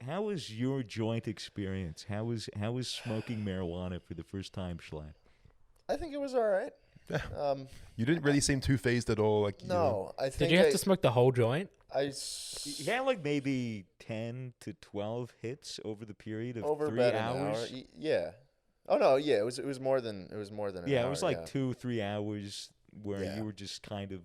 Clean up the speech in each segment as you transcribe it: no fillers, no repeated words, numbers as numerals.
How was your joint experience? How was smoking marijuana for the first time, Schlatt? I think it was all right. You didn't really seem too phased at all. Like No, I think Did you have to smoke the whole joint? He had like maybe 10 to 12 hits over the period of over 3 about hours. an hour. Yeah. Oh no, yeah, it was more than an hour. Yeah, it was like 2-3 hours where Yeah. you were just kind of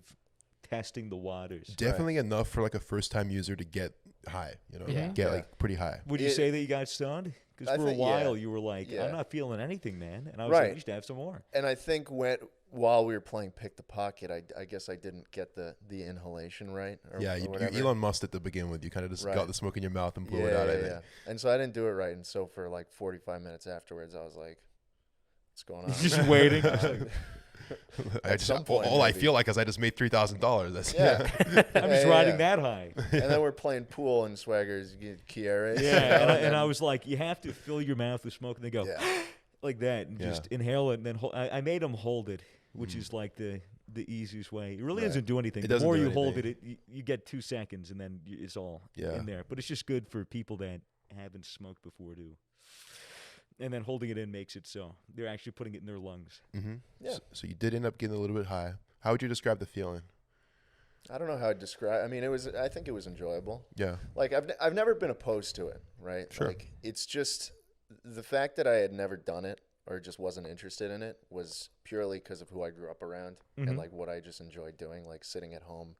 testing the waters. definitely enough for like a first time user to get high. You know, Yeah. get like pretty high. Would you say that you got stoned? Because I for a think, while yeah. you were like, Yeah. I'm not feeling anything, man. And I was Right. like, you should have some more. And I think while we were playing Pick the Pocket, I guess I didn't get the inhalation right. Yeah, or you whatever. Elon Musked it to begin with. You kind of just Right. got the smoke in your mouth and blew it out. I think. And so I didn't do it right. And so for like 45 minutes afterwards, I was like, what's going on? Just waiting. I just some point, all I maybe. feel like is I just made $3,000. That's Yeah. I'm just riding that high. And then we're playing pool in Swagger's Kieres. Yeah, and I was like, you have to fill your mouth with smoke, and they go Yeah. like that, and Yeah. just inhale it, and then I made them hold it, which is like the easiest way. It really Right. doesn't do anything. It The doesn't more do you hold anything. it, you get 2 seconds, and then it's all Yeah. in there. But it's just good for people that haven't smoked before too. And then holding it in makes it so they're actually putting it in their lungs. Mm-hmm. Yeah. So you did end up getting a little bit high. How would you describe the feeling? I don't know how to describe. I mean, I think it was enjoyable. Yeah. Like I've never been opposed to it, right? Sure. Like it's just the fact that I had never done it or just wasn't interested in it was purely because of who I grew up around Mhm. and like what I just enjoyed doing, like sitting at home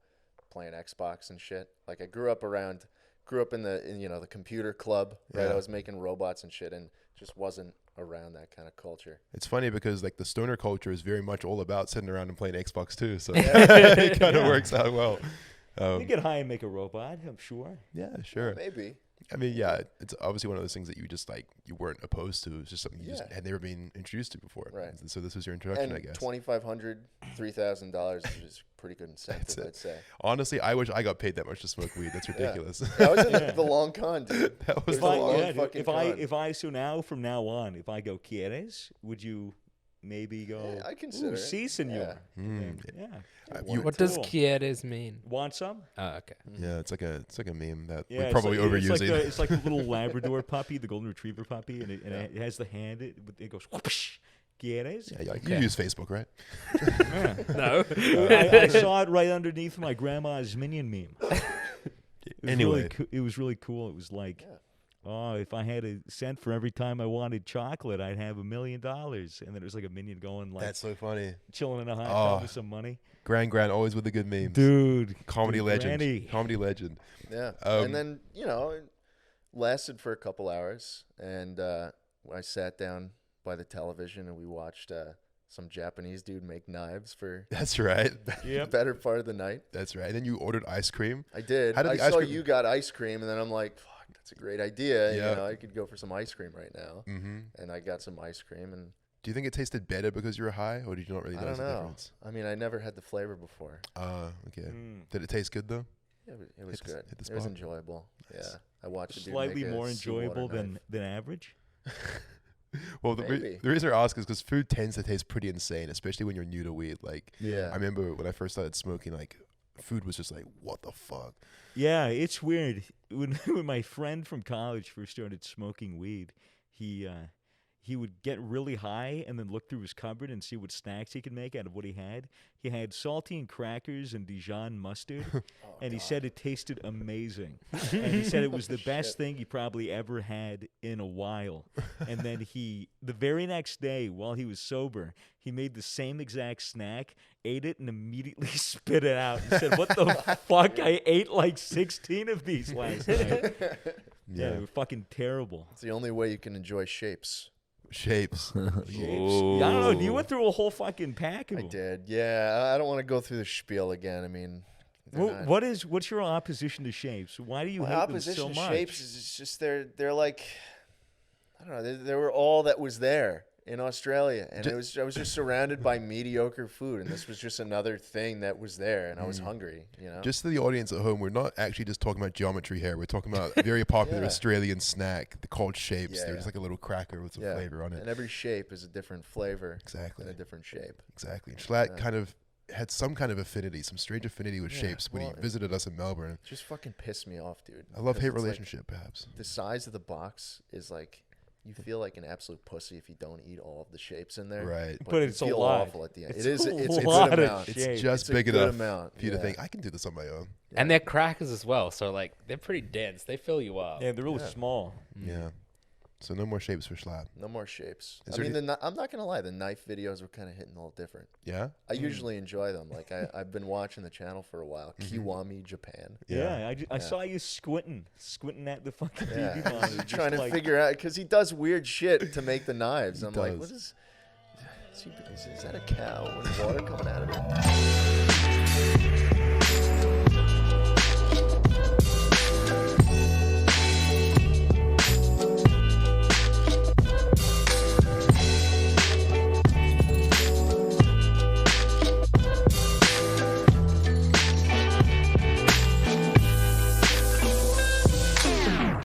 playing Xbox and shit. Like I grew up in the computer club, right? Yeah. I was making robots and shit and just wasn't around that kind of culture. It's funny because like the stoner culture is very much all about sitting around and playing Xbox too. So Yeah. it kind of Yeah. works out well. You get high and make a robot, I'm sure. Yeah, sure. Maybe. I mean, yeah, it's obviously one of those things that you just like you weren't opposed to. It's just something you just Yeah. had never been introduced to before. Right. And so this was your introduction, And I guess. $2,500, $3,000 is pretty good That's incentive, it. I'd say. Honestly, I wish I got paid that much to smoke weed. That's ridiculous. I was in Yeah. the long con, dude. That was If the I- long. yeah, dude, from now on, if I go quieres, would you maybe go? Yeah, I consider Ooh, it. sí, senor. Yeah. And Mm. yeah. What does Cool. quieres mean? Want some? Oh, okay. Yeah, it's like a meme that Yeah, we're it's probably like, overusing. It's like the little Labrador puppy, the golden retriever puppy, and it has the hand. It goes whoosh. ¿Quieres? yeah, like Okay. you use Facebook, right? Yeah. No. I saw it right underneath my grandma's minion meme. Anyway. It was really cool. It was like, Yeah. oh, if I had a cent for every time I wanted chocolate, I'd have $1 million. And then it was like a minion going like That's so funny. chilling in a hot Oh. tub with some money. Gran always with the good memes. Dude, Comedy dude, legend. Granny. Comedy legend. Yeah. Um, And then, it lasted for a couple hours. And I sat down by the television and we watched some Japanese dude make knives for That's right. the Yep. better part of the night. That's right. And then you ordered ice cream. I did. How did I the ice saw cream- you got ice cream, and then I'm like, fuck, that's a great idea. Yeah. I could go for some ice cream right now. Mm-hmm. And I got some ice cream, and Do you think it tasted better because you were high, or did you not really I notice don't the know. difference? I mean, I never had the flavor before. Okay. Mm. Did it taste good though? It was Hit the- good. hit the It was spot. enjoyable. Nice. Yeah. I watched a dude Slightly make a more seawater enjoyable knife. than average. Well, Maybe. the reason I ask is because food tends to taste pretty insane, especially when you're new to weed. Like, Yeah. I remember when I first started smoking, like, food was just like, what the fuck? Yeah, it's weird. When my friend from college first started smoking weed, he would get really high and then look through his cupboard and see what snacks he could make out of what he had. He had saltine crackers and Dijon mustard, and he said it tasted amazing. And he said it was the best thing he probably ever had in a while. And then the very next day, while he was sober, he made the same exact snack, ate it, and immediately spit it out. He said, "What the fuck? I ate like 16 of these last night." Yeah, they were fucking terrible. It's the only way you can enjoy shapes. Shapes. Yeah, I don't know. You went through a whole fucking pack of I them. did. Yeah. I don't want to go through the spiel again. I mean, they're not- What's your opposition to shapes? Why do you My hate them opposition so to much? shapes is it's just they're like, I don't know. They were all that was there in Australia, and I was just surrounded by mediocre food, and this was just another thing that was there, and I was hungry. Just to the audience at home, we're not actually just talking about geometry here. We're talking about a very popular Yeah. Australian snack called shapes. Yeah, They're yeah. just like a little cracker with some Yeah. flavor on it. And every shape is a different flavor Exactly. and a different shape. Exactly. And Schlatt kind of had some kind of affinity, some strange affinity with shapes when he visited us in Melbourne. Just fucking pissed me off, dude. A love-hate Because it's relationship, perhaps. the size of the box is like, you feel like an absolute pussy if you don't eat all of the shapes in there. Right. But you it's a feel lot. awful at the end. It's It's a a lot good of amount. shit. It's just It's a big good enough amount, for you to yeah. think, I can do this on my own. And they're crackers as well, so like they're pretty dense. They fill you up. Yeah, they're really small. Yeah. So no more shapes for Schlatt. No more shapes. Is I there mean, I'm not gonna lie. The knife videos were kind of hitting a little different. Yeah? I usually enjoy them. Like I've been watching the channel for a while. Kiwami, Japan. Yeah, I saw you squinting at the fucking TV monitor. just Trying to like- figure out because he does weird shit to make the knives. I'm like, does. what is that a cow with water coming out of it?